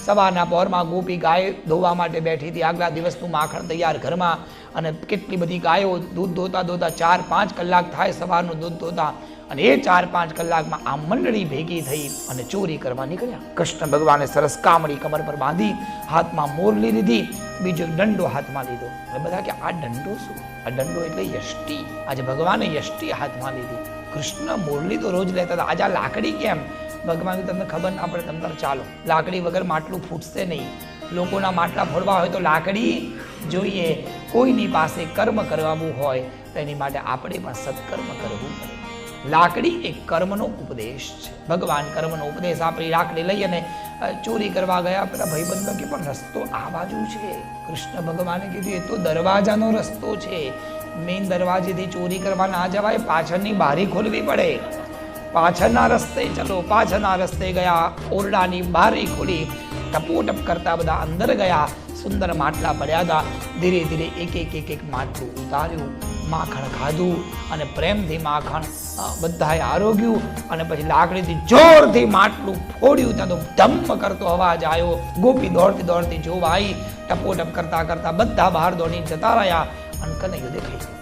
સવારના પહોરમાં ગોપી ગાય ધોવા માટે બેઠી હતી, આગલા દિવસનું માખણ તૈયાર ઘરમાં, અને કેટલી બધી ગાયો દૂધ ધોતા ધોતા 4-5 કલાક થાય સવારનું દૂધ ધોતા, અને એ 4-5 કલાકમાં આ મંડળી ભેગી થઈ અને ચોરી કરવા નીકળ્યા. કૃષ્ણ ભગવાને સરસ કામળી કમર પર બાંધી, હાથમાં મોરલી લીધી, બીજો દંડો હાથમાં લીધો. હવે બધા કે આ દંડો શું? આ દંડો એટલે યષ્ટિ. આજે ભગવાને યષ્ટિ હાથમાં લીધી. કૃષ્ણ મોરલી તો રોજ લેતા હતા, આજે આ લાકડી કેમ? ભગવાન તમને ખબર ના પડે, તમે ચાલો, લાકડી વગર માટલું ફૂટશે નહીં. લોકોના માટલા ફોડવા હોય તો લાકડી જોઈએ. કોઈની પાસે કર્મ કરવાનું હોય તો એની માટે આપણે પણ સત્કર્મ કરવું પડે. લાકડી એ કર્મનો ઉપદેશ છે. ભગવાન કર્મનો ઉપદેશ આપણી લાકડી લઈ અને ચોરી કરવા ગયા. પેલા ભાઈબંધો કે પણ રસ્તો આ બાજુ છે. કૃષ્ણ ભગવાને કીધું એ તો દરવાજાનો રસ્તો છે, મેઇન દરવાજેથી ચોરી કરવા ના જવાય, પાછળની બારી ખોલવી પડે. પાછળના રસ્તે ચલો. પાછળના રસ્તે ગયા, ઓરડાની બારી ખોલી, ટપોટપ કરતા બધા અંદર ગયા. સુંદર માટલા પડ્યા હતા. ધીરે ધીરે એક માટલું ઉતાર્યું, માખણ ખાધું, અને પ્રેમથી માખણ બધાએ આરોગ્યું, અને પછી લાકડીથી જોરથી માટલું ફોડ્યું. ત્યાં તો ધમ્મ કરતો અવાજ આવ્યો. ગોપી દોડતી જોવા આવી. ટપોટપ કરતા કરતા બધા બહાર દોડીને જતા રહ્યા, અને કનૈયો દેખાઈ ગયો.